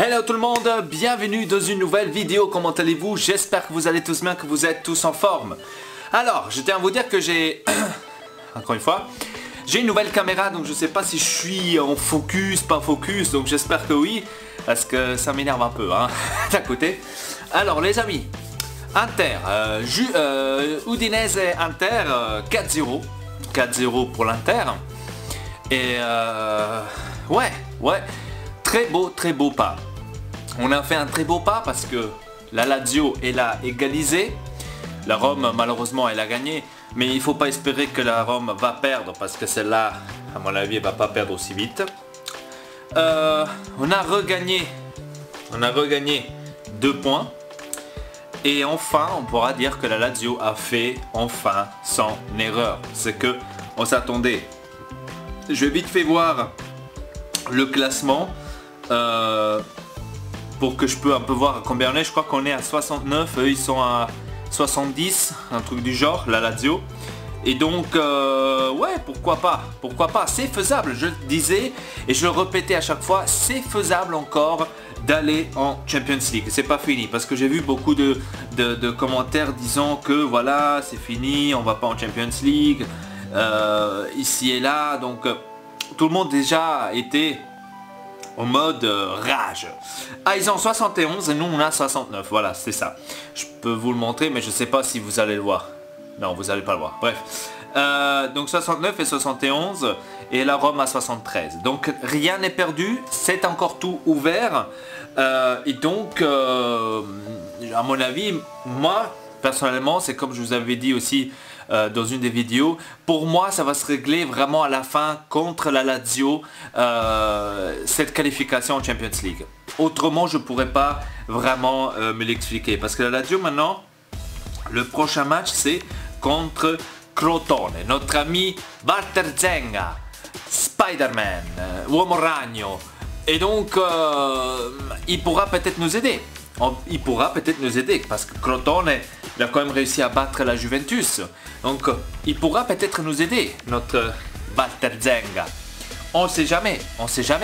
Hello tout le monde, bienvenue dans une nouvelle vidéo, comment allez-vous? J'espère que vous allez tous bien, que vous êtes tous en forme. Alors, je tiens à vous dire que j'ai... Encore une fois, j'ai une nouvelle caméra, donc je sais pas si je suis en focus, pas focus, donc j'espère que oui, parce que ça m'énerve un peu, hein, d'un côté. Alors les amis, Inter, Udinese Inter, 4-0, 4-0 pour l'Inter. Et ouais, très beau pas. On a fait un très beau pas parce que la Lazio elle a égalisé. La Rome malheureusement elle a gagné. Mais il ne faut pas espérer que la Rome va perdre parce que celle-là, à mon avis, elle va pas perdre aussi vite. On a regagné 2 points. Et enfin, on pourra dire que la Lazio a fait enfin son erreur. C'est que on s'attendait. Je vais vite fait voir le classement pour que je peux un peu voir à combien on est. Je crois qu'on est à 69, eux ils sont à 70, un truc du genre, la Lazio. Et donc, ouais, pourquoi pas, c'est faisable, je le disais et je le répétais à chaque fois, c'est faisable encore d'aller en Champions League. C'est pas fini, parce que j'ai vu beaucoup de commentaires disant que voilà, c'est fini, on va pas en Champions League, ici et là, donc tout le monde déjà était en mode rage. Ah, ils ont 71 et nous on a 69, voilà, c'est ça. Je peux vous le montrer, mais je sais pas si vous allez le voir. Non, vous allez pas le voir, bref. Donc 69 et 71 et la Rome à 73. Donc rien n'est perdu, c'est encore tout ouvert. Et donc, à mon avis, moi, personnellement, c'est comme je vous avais dit aussi dans une des vidéos, pour moi ça va se régler vraiment à la fin contre la Lazio, cette qualification en Champions League. Autrement je pourrais pas vraiment me l'expliquer, parce que la Lazio maintenant, le prochain match c'est contre Crotone, notre ami Walter Zenga, Spider-Man, Uomo Ragno, et donc il pourra peut-être nous aider. Il pourra peut-être nous aider parce que Crotone il a quand même réussi à battre la Juventus. Donc il pourra peut-être nous aider, notre Walter Zenga. On sait jamais,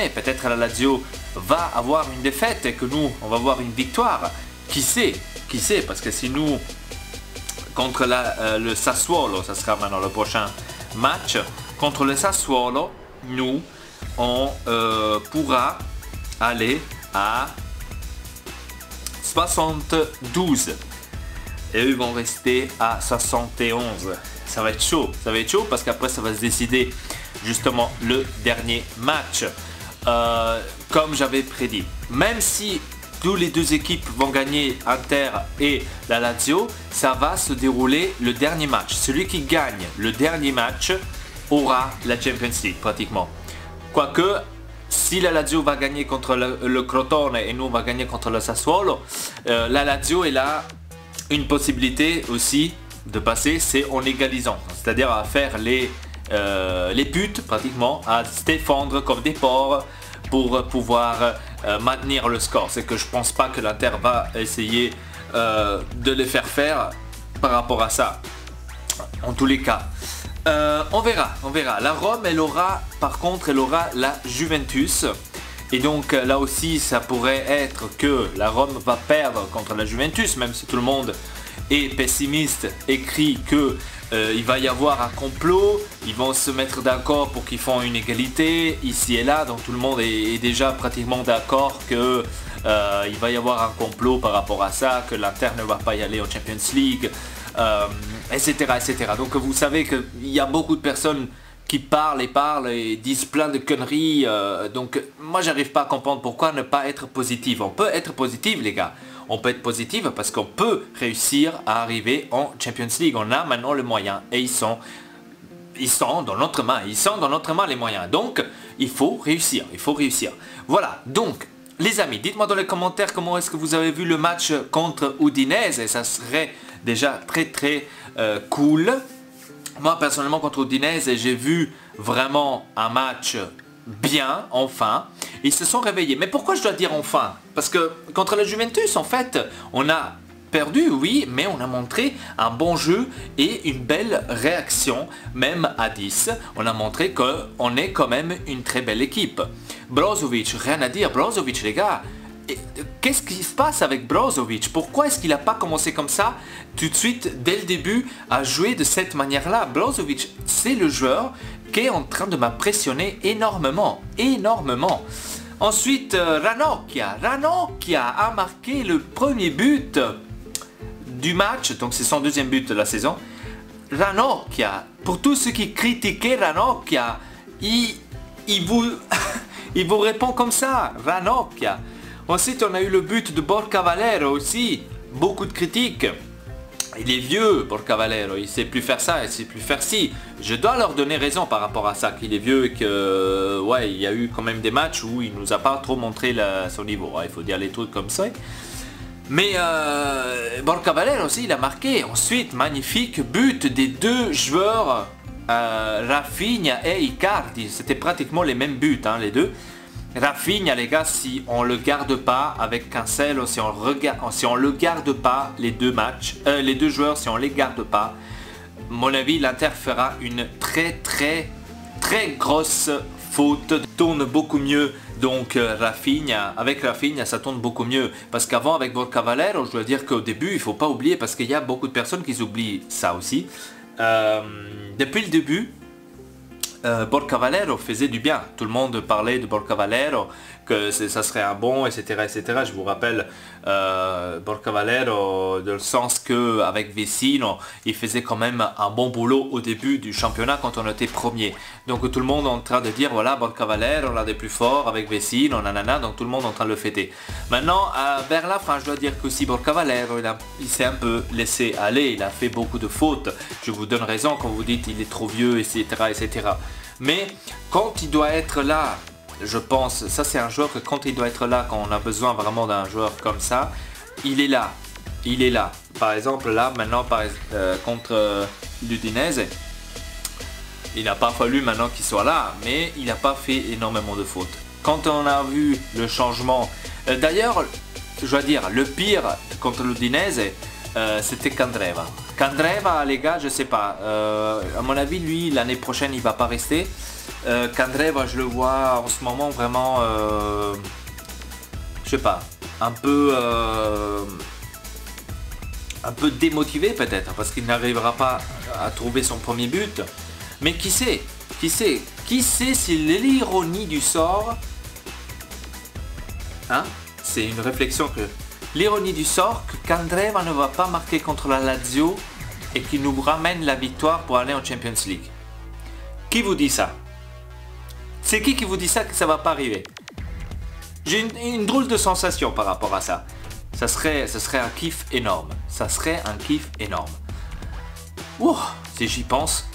peut-être la Lazio va avoir une défaite et que nous on va avoir une victoire. Qui sait, parce que si nous contre le Sassuolo, ça sera maintenant le prochain match, contre le Sassuolo, nous on pourra aller à 72 et eux vont rester à 71. Ça va être chaud parce qu'après ça va se décider justement le dernier match, comme j'avais prédit. Même si tous les deux équipes vont gagner, Inter et la Lazio, ça va se dérouler le dernier match. Celui qui gagne le dernier match aura la Champions League pratiquement. Quoique si la Lazio va gagner contre le Crotone et nous on va gagner contre le Sassuolo, la Lazio elle a une possibilité aussi de passer, c'est en égalisant, c'est-à-dire à faire les buts pratiquement, à se défendre comme des porcs pour pouvoir maintenir le score. C'est que je pense pas que l'Inter va essayer de les faire par rapport à ça. En tous les cas, on verra. La Rome, elle aura, par contre, elle aura la Juventus. Et donc là aussi, ça pourrait être que la Rome va perdre contre la Juventus, même si tout le monde est pessimiste, écrit que il va y avoir un complot, ils vont se mettre d'accord pour qu'ils font une égalité ici et là, donc tout le monde est déjà pratiquement d'accord que il va y avoir un complot par rapport à ça, que l'Inter ne va pas y aller en Champions League, etc. Donc vous savez qu'il y a beaucoup de personnes qui parlent et disent plein de conneries, donc moi j'arrive pas à comprendre pourquoi ne pas être positif. On peut être positif les gars, on peut être positif parce qu'on peut réussir à arriver en Champions League. On a maintenant le moyen et ils sont dans notre main, les moyens, donc il faut réussir, Voilà, donc les amis, dites-moi dans les commentaires comment est-ce que vous avez vu le match contre Udinese, et ça serait déjà très cool. Moi personnellement contre Udinese, j'ai vu vraiment un match bien, enfin. Ils se sont réveillés. Mais pourquoi je dois dire enfin? Parce que contre la Juventus, en fait, on a perdu, oui, mais on a montré un bon jeu et une belle réaction, même à 10. On a montré qu'on est quand même une très belle équipe. Brozovic, rien à dire, Brozovic les gars, qu'est-ce qui se passe avec Brozovic? Pourquoi est-ce qu'il n'a pas commencé comme ça tout de suite, dès le début, à jouer de cette manière-là? Brozovic, c'est le joueur qui est en train de m'impressionner énormément, énormément. Ensuite, Ranocchia. Ranocchia a marqué le premier but du match, donc c'est son deuxième but de la saison. Ranocchia, pour tous ceux qui critiquaient Ranocchia, il vous, il vous répond comme ça, Ranocchia. Ensuite, on a eu le but de Borca Valero aussi, beaucoup de critiques. Il est vieux, Borca Valero, il ne sait plus faire ça, il ne sait plus faire ci. Je dois leur donner raison par rapport à ça, qu'il est vieux et que, ouais, il y a eu quand même des matchs où il nous a pas trop montré son niveau. Ouais, il faut dire les trucs comme ça. Mais Borca Valero aussi, il a marqué. Ensuite, magnifique but des deux joueurs, Rafinha et Icardi. C'était pratiquement les mêmes buts, hein, les deux. Rafinha, les gars, si on le garde pas avec Cancelo, si on le garde pas les deux matchs, les deux joueurs, si on les garde pas, mon avis, l'Inter fera une très grosse faute. Tourne beaucoup mieux. Donc Rafinha, avec Rafinha, ça tourne beaucoup mieux. Parce qu'avant, avec Borca Valero, je dois dire qu'au début, il faut pas oublier, parce qu'il y a beaucoup de personnes qui oublient ça aussi. Depuis le début, Borca Valero faisait du bien. Tout le monde parlait de Borca Valero, que ça serait un bon, etc. etc. Je vous rappelle Borca Valero, dans le sens qu'avec Vecino, il faisait quand même un bon boulot au début du championnat quand on était premier. Donc tout le monde est en train de dire, voilà, Borca Valero, l'un des plus forts avec Vecino, nanana, donc tout le monde est en train de le fêter. Maintenant, vers la fin, je dois dire que si Borca Valero, il s'est un peu laissé aller, il a fait beaucoup de fautes. Je vous donne raison quand vous dites il est trop vieux, etc. etc. Mais quand il doit être là, je pense, ça c'est un joueur que quand il doit être là, quand on a besoin vraiment d'un joueur comme ça, il est là. Il est là. Par exemple, là, maintenant, contre l'Udinese, il n'a pas fallu maintenant qu'il soit là, mais il n'a pas fait énormément de fautes. Quand on a vu le changement, d'ailleurs, je dois dire, le pire contre l'Udinese, c'était Candreva. Candreva, les gars, je sais pas. À mon avis, lui, l'année prochaine, il va pas rester. Candreva, je le vois en ce moment vraiment, je sais pas, un peu démotivé peut-être, parce qu'il n'arrivera pas à trouver son premier but. Mais qui sait si l'ironie du sort, hein, c'est une réflexion que... L'ironie du sort que Candreva ne va pas marquer contre la Lazio et qui nous ramène la victoire pour aller en Champions League. Qui vous dit ça? C'est qui vous dit ça que ça va pas arriver? J'ai une drôle de sensation par rapport à ça. Ça serait un kiff énorme. Ça serait un kiff énorme. Ouh, si j'y pense.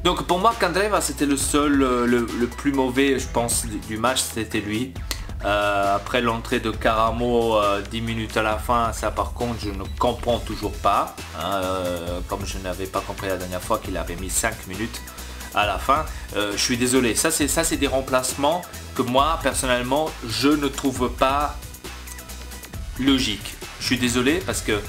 Donc pour moi, Candreva, c'était le seul, le plus mauvais, je pense, du match, c'était lui. Après l'entrée de Caramo 10 minutes à la fin, ça par contre je ne comprends toujours pas, hein, comme je n'avais pas compris la dernière fois qu'il avait mis 5 minutes à la fin. Je suis désolé, ça c'est des remplacements que moi personnellement je ne trouve pas logiques. Je suis désolé parce que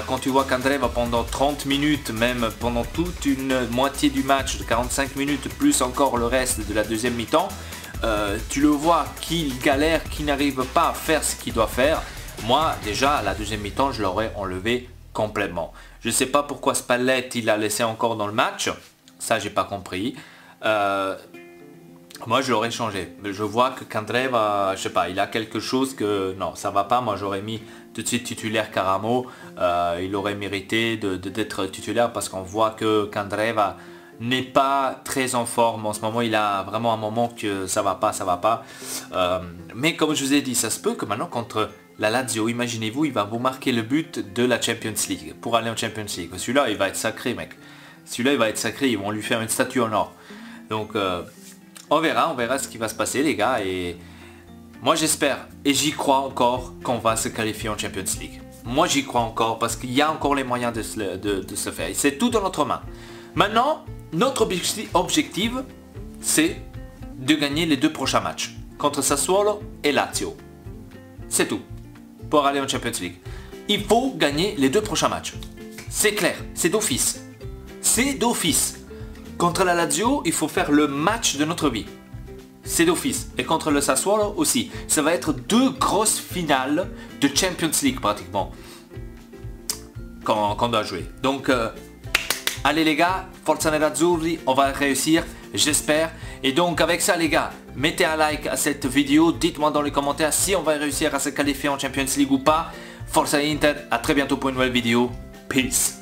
quand tu vois qu'Andreva pendant 30 minutes, même pendant toute une moitié du match de 45 minutes, plus encore le reste de la deuxième mi-temps, tu le vois qu'il galère, qu'il n'arrive pas à faire ce qu'il doit faire. Moi déjà à la deuxième mi-temps je l'aurais enlevé complètement. Je ne sais pas pourquoi Spalletti l'a laissé encore dans le match, ça j'ai pas compris. Moi je l'aurais changé. Je vois que Candreva, je sais pas, il a quelque chose que non, ça va pas. Moi j'aurais mis tout de suite titulaire Caramo. Il aurait mérité d'être titulaire parce qu'on voit que Candreva n'est pas très en forme en ce moment. Il a vraiment un moment que ça va pas. Mais comme je vous ai dit, ça se peut que maintenant contre la Lazio, imaginez-vous, il va vous marquer le but de la Champions League pour aller en Champions League. Celui-là il va être sacré, mec. Celui-là il va être sacré, ils vont lui faire une statue en or. Donc on verra ce qui va se passer les gars, et moi j'espère et j'y crois encore qu'on va se qualifier en Champions League. Moi j'y crois encore parce qu'il y a encore les moyens de se faire. C'est tout dans notre main. Maintenant, notre objectif, c'est de gagner les 2 prochains matchs contre Sassuolo et Lazio. C'est tout pour aller en Champions League. Il faut gagner les 2 prochains matchs. C'est clair, c'est d'office. C'est d'office. Contre la Lazio, il faut faire le match de notre vie. c'est d'office. Et contre le Sassuolo aussi. Ça va être 2 grosses finales de Champions League pratiquement. Qu'on doit jouer. Donc, allez les gars, Forza Nerazzurri, on va réussir, j'espère. Et donc avec ça les gars, mettez un like à cette vidéo. Dites-moi dans les commentaires si on va réussir à se qualifier en Champions League ou pas. Forza Inter, à très bientôt pour une nouvelle vidéo. Peace.